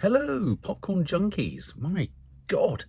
Hello, popcorn junkies. My God,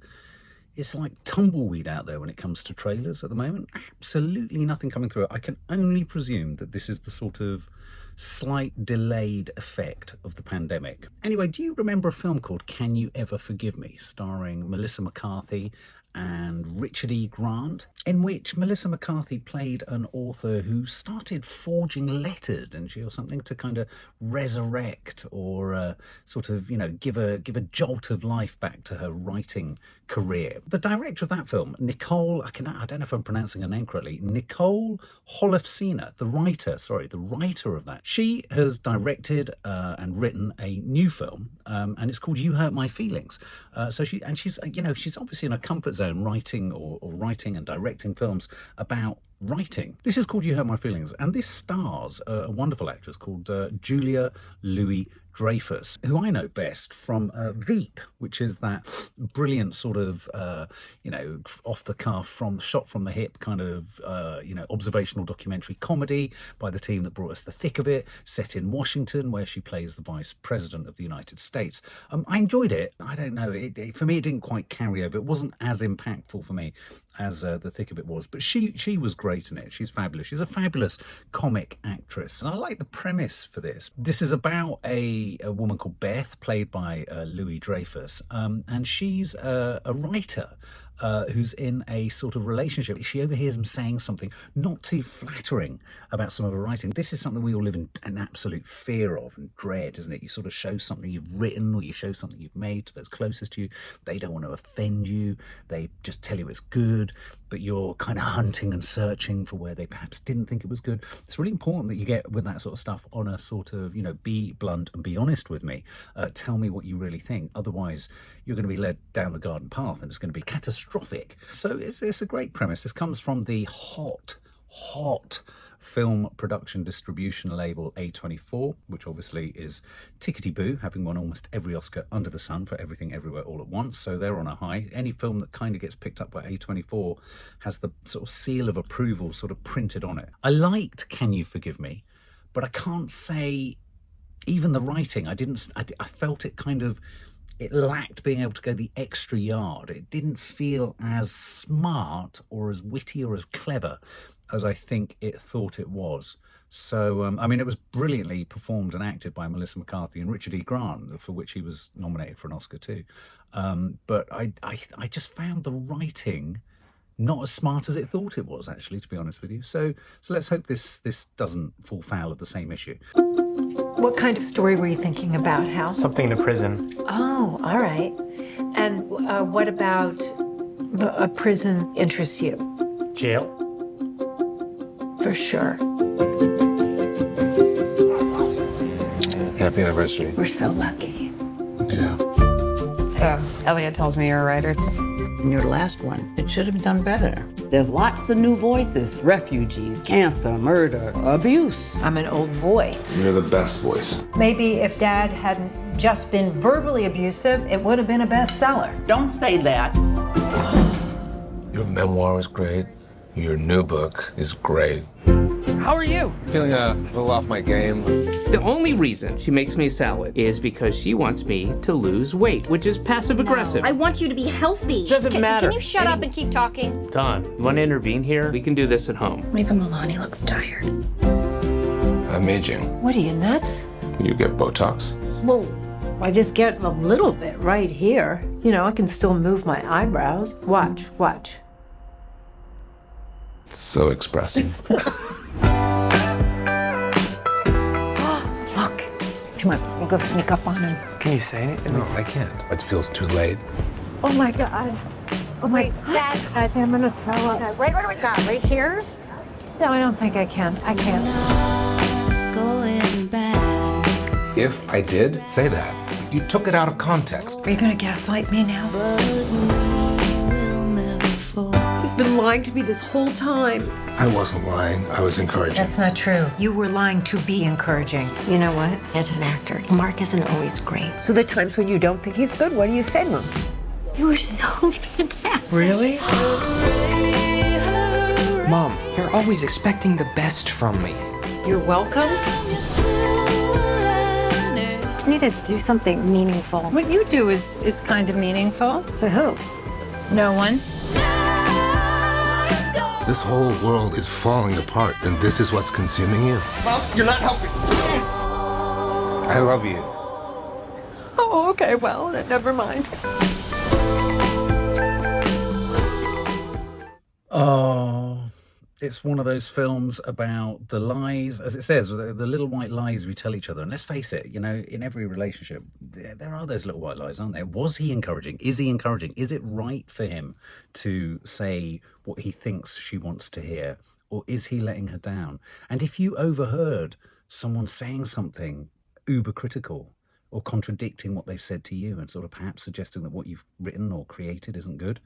it's like tumbleweed out there when it comes to trailers at the moment. Absolutely nothing coming through it. I can only presume that this is the sort of slight delayed effect of the pandemic. Anyway, do you remember a film called Can You Ever Forgive Me, starring Melissa McCarthy and Richard E. Grant, in which Melissa McCarthy played an author who started forging letters, didn't she, or something, to kind of resurrect or sort of, give a jolt of life back to her writing career. The director of that film, Nicole, I don't know if I'm pronouncing her name correctly, Nicole Holofcener, the writer of that. She has directed and written a new film, and it's called You Hurt My Feelings. She's obviously in a comfort zone writing or writing and directing films about writing. This is called You Hurt My Feelings, and this stars a wonderful actress called Julia Louis-Dreyfus, who I know best from Veep, which is that brilliant sort of, off the cuff, shot from the hip kind of, observational documentary comedy by the team that brought us The Thick of It, set in Washington, where she plays the Vice President of the United States. I enjoyed it. I don't know. For me, it didn't quite carry over. It wasn't as impactful for me as The Thick of It was, but she was great in it. She's fabulous. She's a fabulous comic actress, and I like the premise for this. This is about a woman called Beth, played by Louis-Dreyfus, and she's a writer who's in a sort of relationship. She overhears him saying something not too flattering about some of her writing. This is something we all live in an absolute fear of and dread, isn't it? You sort of show something you've written or you show something you've made to those closest to you. They don't want to offend you. They just tell you it's good, but you're kind of hunting and searching for where they perhaps didn't think it was good. It's really important that you get with that sort of stuff on a sort of, be blunt and be honest with me. Tell me what you really think. Otherwise, you're going to be led down the garden path and it's going to be catastrophic. So it's a great premise. This comes from the hot film production distribution label A24, which obviously is tickety-boo, having won almost every Oscar under the sun for Everything Everywhere All at Once. So they're on a high. Any film that kind of gets picked up by A24 has the sort of seal of approval sort of printed on it. I liked Can You Forgive Me, but I can't say even the writing. I felt it kind of, it lacked being able to go the extra yard. It didn't feel as smart or as witty or as clever as I think it thought it was. So, it was brilliantly performed and acted by Melissa McCarthy and Richard E. Grant, for which he was nominated for an Oscar too. But I just found the writing not as smart as it thought it was, actually, to be honest with you. So let's hope this doesn't fall foul of the same issue. What kind of story were you thinking about, Hal? Something in a prison. Oh, all right. And what about a prison interests you? Jail. For sure. Happy anniversary. We're so lucky. Yeah. So, Elliot tells me you're a writer. In your last one, it should have done better. There's lots of new voices. Refugees, cancer, murder, abuse. I'm an old voice. You're the best voice. Maybe if Dad hadn't just been verbally abusive, it would have been a bestseller. Don't say that. Your memoir was great. Your new book is great. How are you? Feeling a little off my game. The only reason she makes me a salad is because she wants me to lose weight, which is passive-aggressive. I want you to be healthy. Doesn't matter. Can you shut up and keep talking? Don, you want to intervene here? We can do this at home. Maybe Milani looks tired. I'm aging. What are you, nuts? You get Botox? Well, I just get a little bit right here. I can still move my eyebrows. Watch. It's so expressive. Look. Come on, we'll go sneak up on him. Can you say anything? No, I can't. It feels too late. Oh my God. Oh my Dad. I think I'm gonna throw up. Right, right here? No, I don't think I can. I can't. Going back. If I did say that, you took it out of context. Are you gonna gaslight me now? He's been lying to me this whole time. I wasn't lying. I was encouraging. That's not true. You were lying to be encouraging. You know what? As an actor, Mark isn't always great. So the times when you don't think he's good, what do you say to him? You were so fantastic. Really? Mom, you're always expecting the best from me. You're welcome. just needed to do something meaningful. What you do is kind of meaningful. To who? No one. This whole world is falling apart, and this is what's consuming you. Mom, you're not helping. I love you. Oh, okay, well, never mind. Oh, it's one of those films about the lies, as it says, the little white lies we tell each other. And let's face it, you know, in every relationship, there are those little white lies, aren't there? Was he encouraging? Is he encouraging? Is it right for him to say what he thinks she wants to hear? Or is he letting her down? And if you overheard someone saying something uber critical or contradicting what they've said to you and sort of perhaps suggesting that what you've written or created isn't good,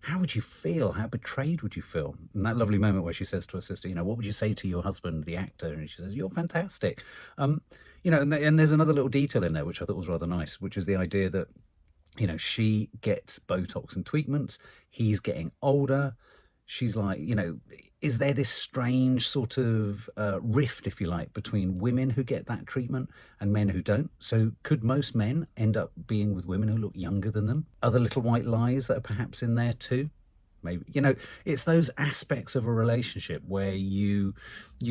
how would you feel? How betrayed would you feel? And that lovely moment where she says to her sister, you know, what would you say to your husband, the actor? And she says, you're fantastic. You know, and there's another little detail in there, which I thought was rather nice, which is the idea that, you know, she gets Botox and treatments. He's getting older. She's like, you know, is there this strange sort of rift, if you like, between women who get that treatment and men who don't? So could most men end up being with women who look younger than them? Other little white lies that are perhaps in there too? Maybe, you know, it's those aspects of a relationship where you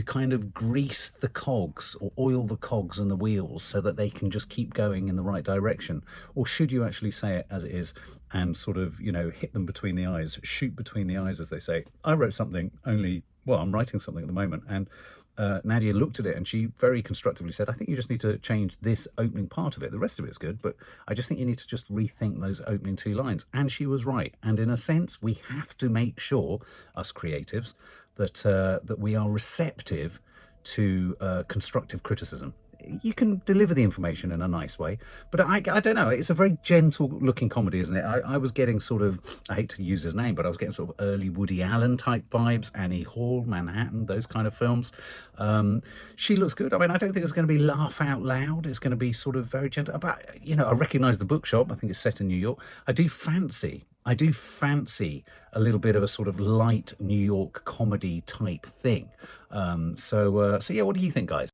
kind of grease the cogs or oil the cogs and the wheels so that they can just keep going in the right direction. Or should you actually say it as it is and sort of, you know, hit them between the eyes, shoot between the eyes, as they say? I wrote something I'm writing something at the moment, and Nadia looked at it and she very constructively said, I think you just need to change this opening part of it. The rest of it's good, but I just think you need to just rethink those opening 2 lines. And she was right. And in a sense, we have to make sure, us creatives, that we are receptive to constructive criticism. You can deliver the information in a nice way, but I don't know, it's a very gentle looking comedy, isn't it? I was getting sort of, I hate to use his name, but I was getting sort of early Woody Allen type vibes, Annie Hall, Manhattan, those kind of films. She looks good. I mean, I don't think it's going to be laugh out loud. It's going to be sort of very gentle. But, you know, I recognise the bookshop. I think it's set in New York. I do fancy a little bit of a sort of light New York comedy type thing. So yeah, what do you think, guys?